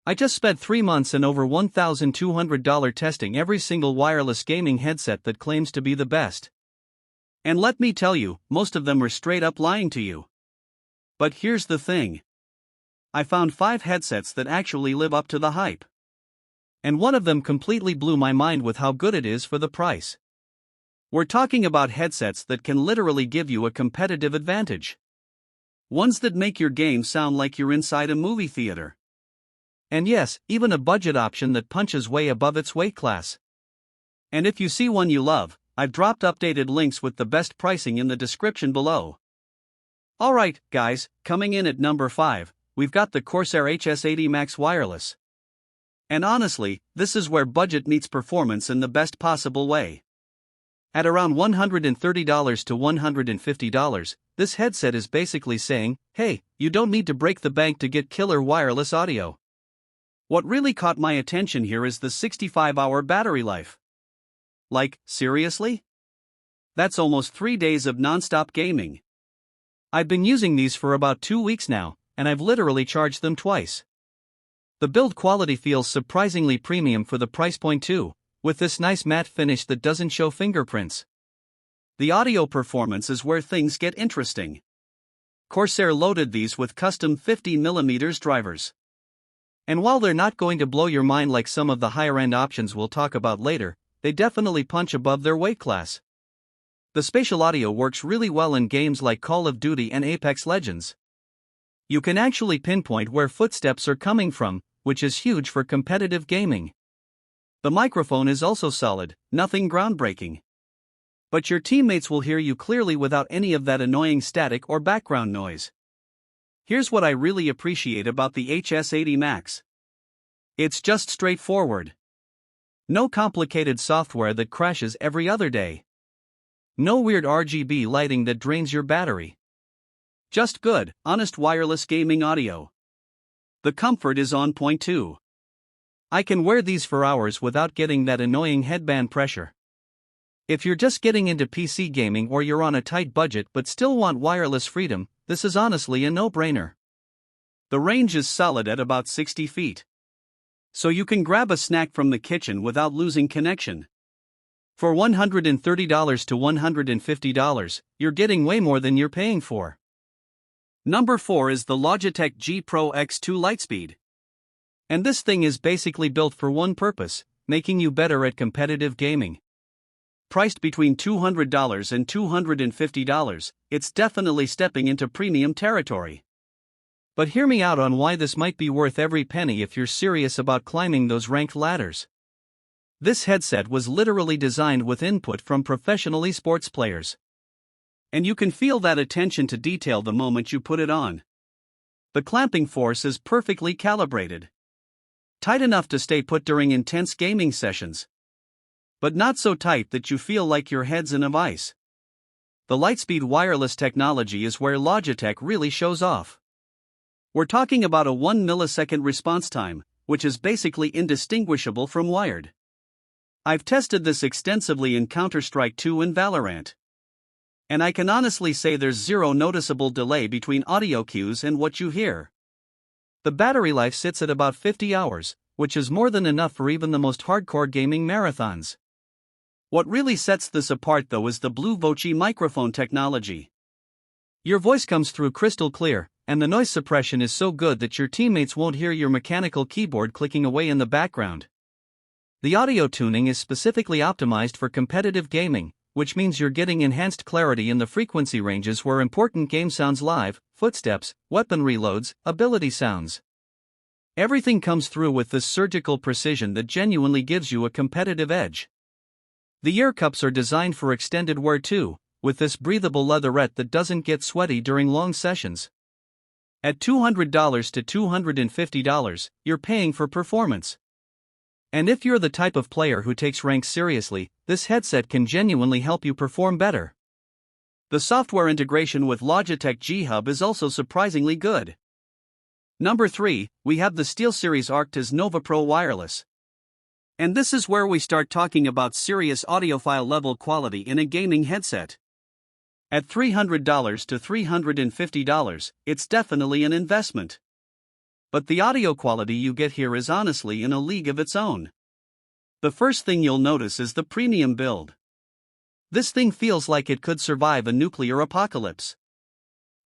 I just spent 3 months and over $1,200 testing every single wireless gaming headset that claims to be the best. And let me tell you, most of them are straight up lying to you. But here's the thing. I found 5 headsets that actually live up to the hype. And one of them completely blew my mind with how good it is for the price. We're talking about headsets that can literally give you a competitive advantage. Ones that make your game sound like you're inside a movie theater. And yes, even a budget option that punches way above its weight class. And if you see one you love, I've dropped updated links with the best pricing in the description below. Alright, guys, coming in at number 5, we've got the Corsair HS80 Max Wireless. And honestly, this is where budget meets performance in the best possible way. At around $130 to $150, this headset is basically saying, hey, you don't need to break the bank to get killer wireless audio. What really caught my attention here is the 65-hour battery life. Like, seriously? That's almost 3 days of non-stop gaming. I've been using these for about 2 weeks now, and I've literally charged them twice. The build quality feels surprisingly premium for the price point too, with this nice matte finish that doesn't show fingerprints. The audio performance is where things get interesting. Corsair loaded these with custom 50mm drivers. And while they're not going to blow your mind like some of the higher-end options we'll talk about later, they definitely punch above their weight class. The spatial audio works really well in games like Call of Duty and Apex Legends. You can actually pinpoint where footsteps are coming from, which is huge for competitive gaming. The microphone is also solid, nothing groundbreaking. But your teammates will hear you clearly without any of that annoying static or background noise. Here's what I really appreciate about the HS80 Max. It's just straightforward. No complicated software that crashes every other day. No weird RGB lighting that drains your battery. Just good, honest wireless gaming audio. The comfort is on point too. I can wear these for hours without getting that annoying headband pressure. If you're just getting into PC gaming or you're on a tight budget but still want wireless freedom, this is honestly a no-brainer. The range is solid at about 60 feet. So you can grab a snack from the kitchen without losing connection. For $130 to $150, you're getting way more than you're paying for. Number 4 is the Logitech G Pro X2 LIGHTSPEED. And this thing is basically built for one purpose, making you better at competitive gaming. Priced between $200 and $250, it's definitely stepping into premium territory. But hear me out on why this might be worth every penny if you're serious about climbing those ranked ladders. This headset was literally designed with input from professional esports players. And you can feel that attention to detail the moment you put it on. The clamping force is perfectly calibrated. Tight enough to stay put during intense gaming sessions. But not so tight that you feel like your head's in a vice. The LIGHTSPEED wireless technology is where Logitech really shows off. We're talking about a 1 millisecond response time, which is basically indistinguishable from wired. I've tested this extensively in Counter-Strike 2 and Valorant. And I can honestly say there's zero noticeable delay between audio cues and what you hear. The battery life sits at about 50 hours, which is more than enough for even the most hardcore gaming marathons. What really sets this apart though is the Blue Voci microphone technology. Your voice comes through crystal clear, and the noise suppression is so good that your teammates won't hear your mechanical keyboard clicking away in the background. The audio tuning is specifically optimized for competitive gaming, which means you're getting enhanced clarity in the frequency ranges where important game sounds live, footsteps, weapon reloads, ability sounds. Everything comes through with this surgical precision that genuinely gives you a competitive edge. The ear cups are designed for extended wear too, with this breathable leatherette that doesn't get sweaty during long sessions. At $200 to $250, you're paying for performance. And if you're the type of player who takes ranks seriously, this headset can genuinely help you perform better. The software integration with Logitech G Hub is also surprisingly good. Number 3, we have the SteelSeries Arctis Nova Pro Wireless. And this is where we start talking about serious audiophile level quality in a gaming headset. At $300 to $350, it's definitely an investment. But the audio quality you get here is honestly in a league of its own. The first thing you'll notice is the premium build. This thing feels like it could survive a nuclear apocalypse.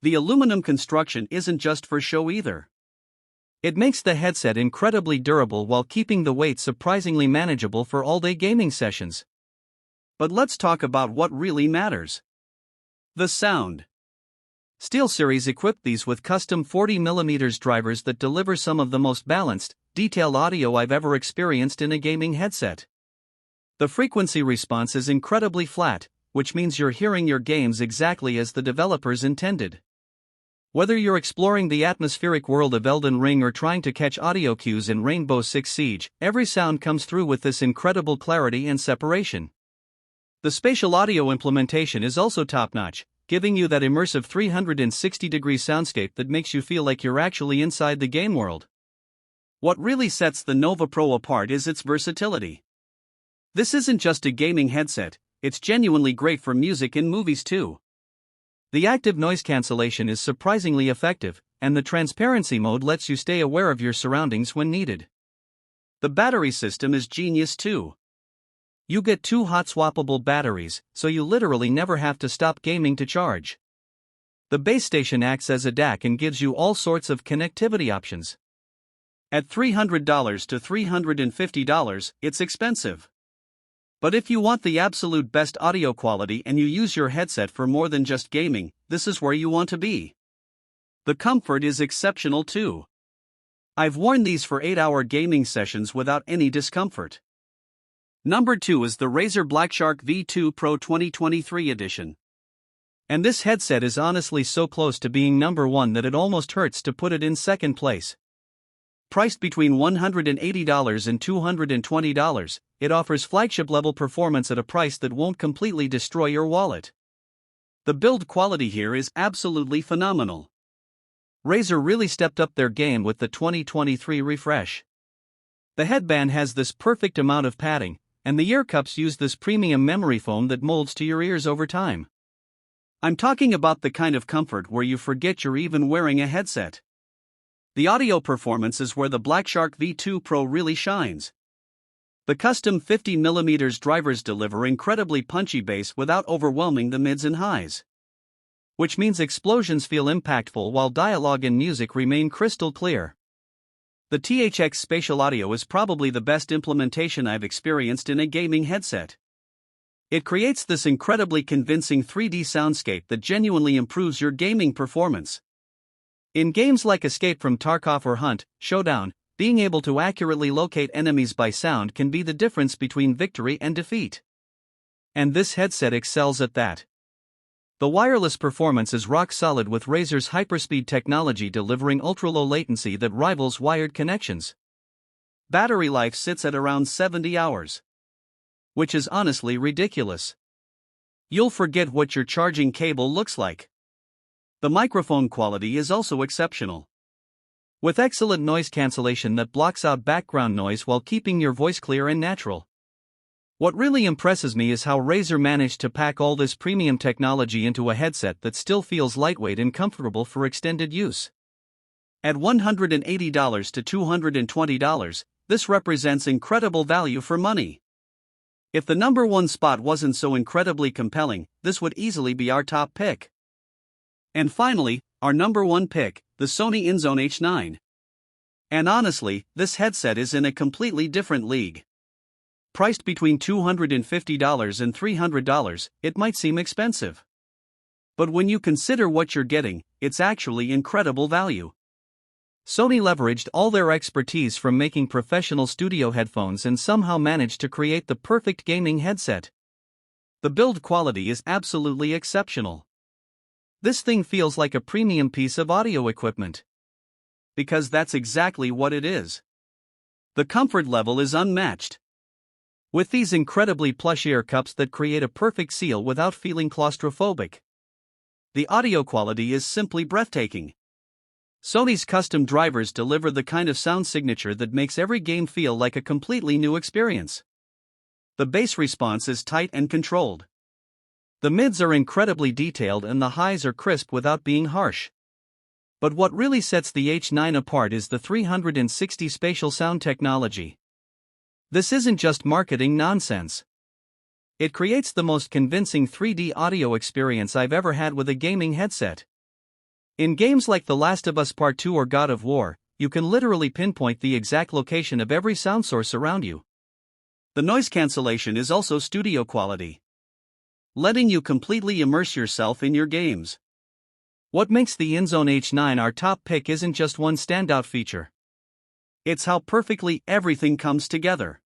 The aluminum construction isn't just for show either. It makes the headset incredibly durable while keeping the weight surprisingly manageable for all-day gaming sessions. But let's talk about what really matters. The sound. SteelSeries equipped these with custom 40mm drivers that deliver some of the most balanced, detailed audio I've ever experienced in a gaming headset. The frequency response is incredibly flat, which means you're hearing your games exactly as the developers intended. Whether you're exploring the atmospheric world of Elden Ring or trying to catch audio cues in Rainbow Six Siege, every sound comes through with this incredible clarity and separation. The spatial audio implementation is also top-notch, giving you that immersive 360-degree soundscape that makes you feel like you're actually inside the game world. What really sets the Nova Pro apart is its versatility. This isn't just a gaming headset, it's genuinely great for music and movies too. The active noise cancellation is surprisingly effective, and the transparency mode lets you stay aware of your surroundings when needed. The battery system is genius too. You get 2 hot-swappable batteries, so you literally never have to stop gaming to charge. The base station acts as a DAC and gives you all sorts of connectivity options. At $300 to $350, it's expensive. But if you want the absolute best audio quality and you use your headset for more than just gaming, this is where you want to be. The comfort is exceptional too. I've worn these for 8-hour gaming sessions without any discomfort. Number 2 is the Razer BlackShark V2 Pro 2023 edition. And this headset is honestly so close to being number 1 that it almost hurts to put it in second place. Priced between $180 and $220, it offers flagship-level performance at a price that won't completely destroy your wallet. The build quality here is absolutely phenomenal. Razer really stepped up their game with the 2023 refresh. The headband has this perfect amount of padding, and the ear cups use this premium memory foam that molds to your ears over time. I'm talking about the kind of comfort where you forget you're even wearing a headset. The audio performance is where the BlackShark V2 Pro really shines. The custom 50mm drivers deliver incredibly punchy bass without overwhelming the mids and highs. Which means explosions feel impactful while dialogue and music remain crystal clear. The THX spatial audio is probably the best implementation I've experienced in a gaming headset. It creates this incredibly convincing 3D soundscape that genuinely improves your gaming performance. In games like Escape from Tarkov or Hunt, Showdown, being able to accurately locate enemies by sound can be the difference between victory and defeat. And this headset excels at that. The wireless performance is rock solid with Razer's hyperspeed technology delivering ultra-low latency that rivals wired connections. Battery life sits at around 70 hours. Which is honestly ridiculous. You'll forget what your charging cable looks like. The microphone quality is also exceptional. With excellent noise cancellation that blocks out background noise while keeping your voice clear and natural. What really impresses me is how Razer managed to pack all this premium technology into a headset that still feels lightweight and comfortable for extended use. At $180 to $220, this represents incredible value for money. If the number 1 spot wasn't so incredibly compelling, this would easily be our top pick. And finally, our number 1 pick, the Sony INZONE H9. And honestly, this headset is in a completely different league. Priced between $250 and $300, it might seem expensive. But when you consider what you're getting, it's actually incredible value. Sony leveraged all their expertise from making professional studio headphones and somehow managed to create the perfect gaming headset. The build quality is absolutely exceptional. This thing feels like a premium piece of audio equipment. Because that's exactly what it is. The comfort level is unmatched. With these incredibly plush ear cups that create a perfect seal without feeling claustrophobic. The audio quality is simply breathtaking. Sony's custom drivers deliver the kind of sound signature that makes every game feel like a completely new experience. The bass response is tight and controlled. The mids are incredibly detailed and the highs are crisp without being harsh. But what really sets the H9 apart is the 360 spatial sound technology. This isn't just marketing nonsense. It creates the most convincing 3D audio experience I've ever had with a gaming headset. In games like The Last of Us Part 2 or God of War, you can literally pinpoint the exact location of every sound source around you. The noise cancellation is also studio quality, letting you completely immerse yourself in your games. What makes the INZONE H9 our top pick isn't just one standout feature. It's how perfectly everything comes together.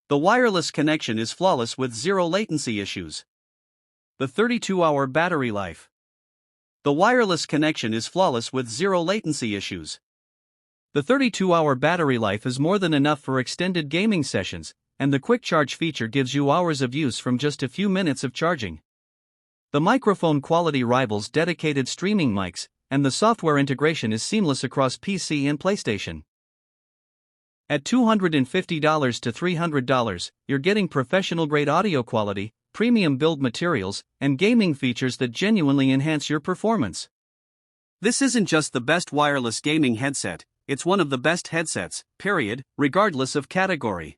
The wireless connection is flawless with zero latency issues. The 32-hour battery life. The wireless connection is flawless with zero latency issues. The 32-hour battery life is more than enough for extended gaming sessions, and the quick charge feature gives you hours of use from just a few minutes of charging. The microphone quality rivals dedicated streaming mics, and the software integration is seamless across PC and PlayStation. At $250 to $300, you're getting professional-grade audio quality, premium build materials, and gaming features that genuinely enhance your performance. This isn't just the best wireless gaming headset, it's one of the best headsets, period, regardless of category.